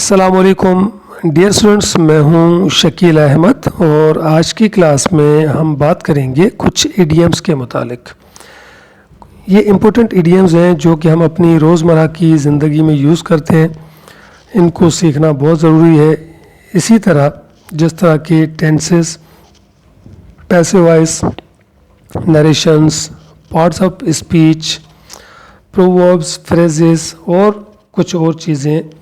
अस्सलाम वालेकुम dear students, मैं हूं शकील अहमद और आज की क्लास में हम बात करेंगे कुछ इडियम्स के मुतालिक। ये इम्पोर्टेंट इडियम्स हैं जो कि हम अपनी रोज़मर्रा की ज़िंदगी में यूज़ करते हैं। इनको सीखना बहुत ज़रूरी है। इसी तरह जिस तरह के tenses, passive voice, narrations, parts of speech, proverbs, phrases और कुछ और चीज़ें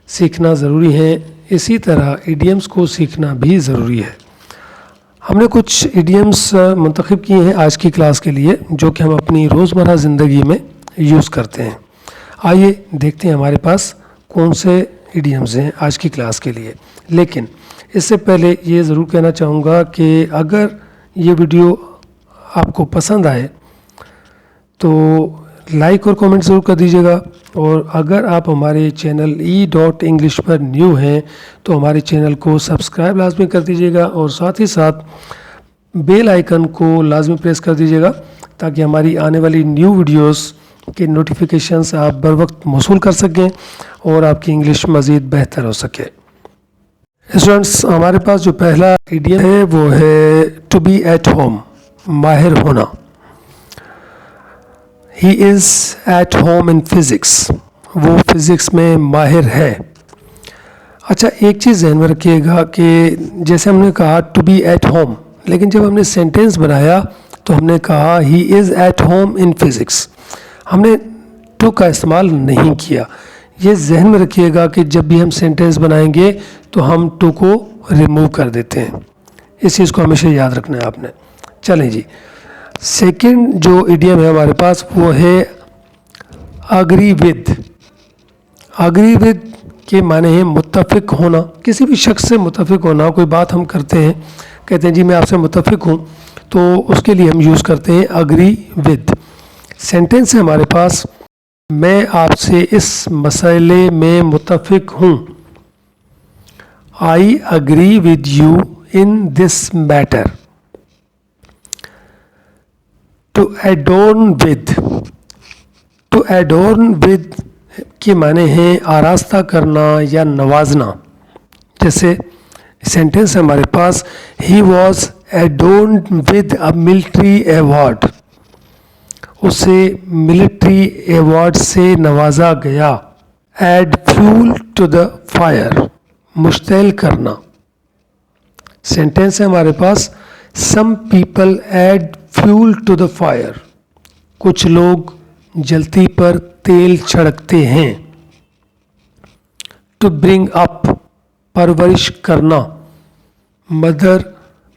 सीखना ज़रूरी है। इसी तरह इडियम्स को सीखना भी ज़रूरी है। हमने कुछ इडियम्स मुंतखब किए हैं आज की क्लास के लिए जो कि हम अपनी रोज़मर्रा ज़िंदगी में यूज़ करते हैं। आइए देखते हैं हमारे पास कौन से इडियम्स हैं आज की क्लास के लिए। लेकिन इससे पहले ये ज़रूर कहना चाहूँगा कि अगर ये वीडियो आपको पसंद आए तो लाइक और कमेंट ज़रूर कर दीजिएगा। और अगर आप हमारे चैनल E.English पर न्यू हैं तो हमारे चैनल को सब्सक्राइब लाजमी कर दीजिएगा और साथ ही साथ बेल आइकन को लाजमी प्रेस कर दीजिएगा ताकि हमारी आने वाली न्यू वीडियोस के नोटिफिकेशंस आप बर वक्त मौसूल कर सकें और आपकी इंग्लिश मज़ीद बेहतर हो सके। स्टूडेंट्स, हमारे पास जो पहला इडियम है वो है टू बी एट होम, माहिर होना। He is at home in physics, वो फिज़िक्स में माहिर है। अच्छा, एक चीज़ ध्यान में रखिएगा कि जैसे हमने कहा टू बी एट होम, लेकिन जब हमने सेंटेंस बनाया तो हमने कहा he is at home in physics. हमने टू का इस्तेमाल नहीं किया। ये जहन में रखिएगा कि जब भी हम सेंटेंस बनाएंगे तो हम टू को रिमूव कर देते हैं। इस चीज़ को हमेशा याद रखना है आपने। चलें जी, सेकंड जो इडियम है हमारे पास वो है अग्री विद। अग्री विद के माने हैं मुत्तफिक होना, किसी भी शख्स से मुत्तफिक होना। कोई बात हम करते हैं, कहते हैं जी मैं आपसे मुत्तफिक हूँ, तो उसके लिए हम यूज़ करते हैं अग्री विद। सेंटेंस है हमारे पास, मैं आपसे इस मसले में मुत्तफिक हूँ। I agree with you in this matter. To adorn with, to adorn with के माने हैं आरास्ता करना या नवाजना। जैसे सेंटेंस है हमारे पास, he was adorned with a military award. उसे मिलिट्री अवार्ड से नवाजा गया। Add fuel to the fire, मुश्तैल करना। सेंटेंस है हमारे पास, some people add fuel to the fire. कुछ लोग जलती पर तेल छिड़कते हैं। टू ब्रिंग अप, परवरिश करना। Mother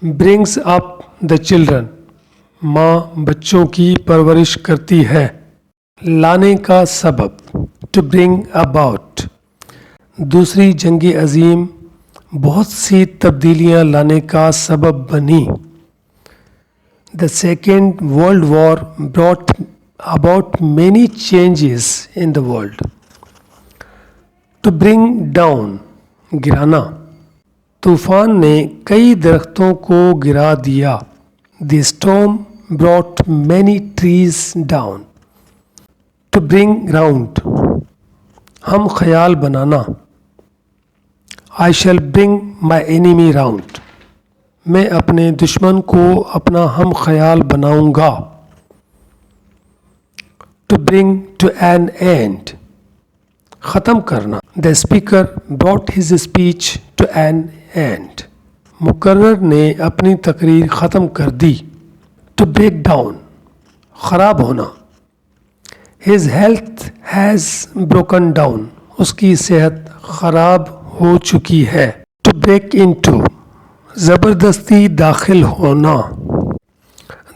brings up the children, माँ बच्चों की परवरिश करती है। लाने का सबब, टू ब्रिंग अबाउट। दूसरी जंग अजीम बहुत सी तब्दीलियाँ लाने का सबब बनी। The Second World War brought about many changes in the world. To bring down, गिराना। तूफान ने कई दरख्तों को गिरा दिया। The storm brought many trees down. To bring round, हम ख्याल बनाना। I shall bring my enemy round. मैं अपने दुश्मन को अपना हम ख्याल बनाऊंगा। To bring to an end, ख़त्म करना। The speaker brought his speech to an end. मुकर्रर ने अपनी तकरीर ख़त्म कर दी। टू ब्रेक डाउन, ख़राब होना। His health has broken down, उसकी सेहत ख़राब हो चुकी है। टू ब्रेक इन टू, ज़बरदस्ती दाखिल होना।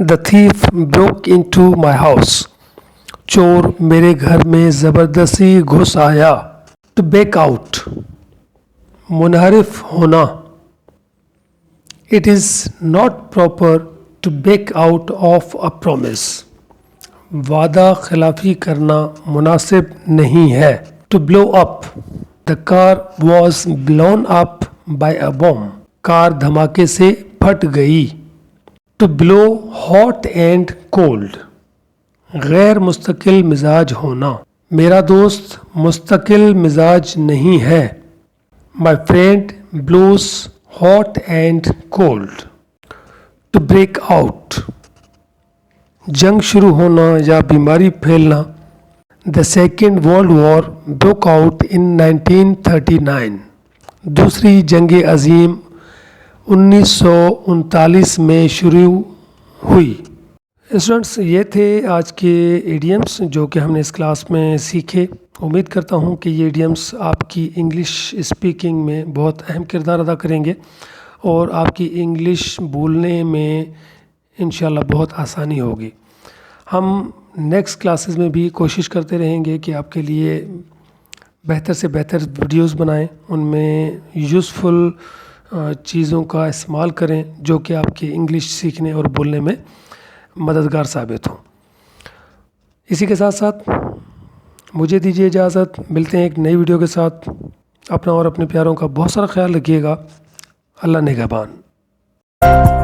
The thief broke into my house, चोर मेरे घर में ज़बरदस्ती घुस आया। टू बैक आउट, मुनहरिफ होना। It is not proper to back out of a promise, वादा खिलाफी करना मुनासिब नहीं है। To blow up, the car was blown up by a bomb, car धमाके से फट गई। To blow hot and cold, गैर मुस्तकिल मिजाज होना। मेरा दोस्त मुस्तकिल मिजाज नहीं है। My friend blows hot and cold. To break out. जंग शुरू होना या बीमारी फैलना. The Second World War broke out in 1939. दूसरी जंग अज़ीम 1939 में शुरू हुई. स्टूडेंट्स, ये थे आज के इडियम्स जो कि हमने इस क्लास में सीखे. उम्मीद करता हूँ कि ये इडियम्स आपकी इंग्लिश स्पीकिंग में बहुत अहम किरदार अदा करेंगे और आपकी इंग्लिश बोलने में इंशाल्लाह बहुत आसानी होगी. हम नेक्स्ट क्लासेस में भी कोशिश करते रहेंगे कि आपके लिए बेहतर से बेहतर वीडियोस बनाएं, उनमें यूज़फुल चीज़ों का इस्तेमाल करें जो कि आपकी इंग्लिश सीखने और बोलने में मददगार साबित हो. इसी के साथ साथ मुझे दीजिए इजाज़त. मिलते हैं एक नई वीडियो के साथ. अपना और अपने प्यारों का बहुत सारा ख्याल रखिएगा. अल्लाह निगहबान.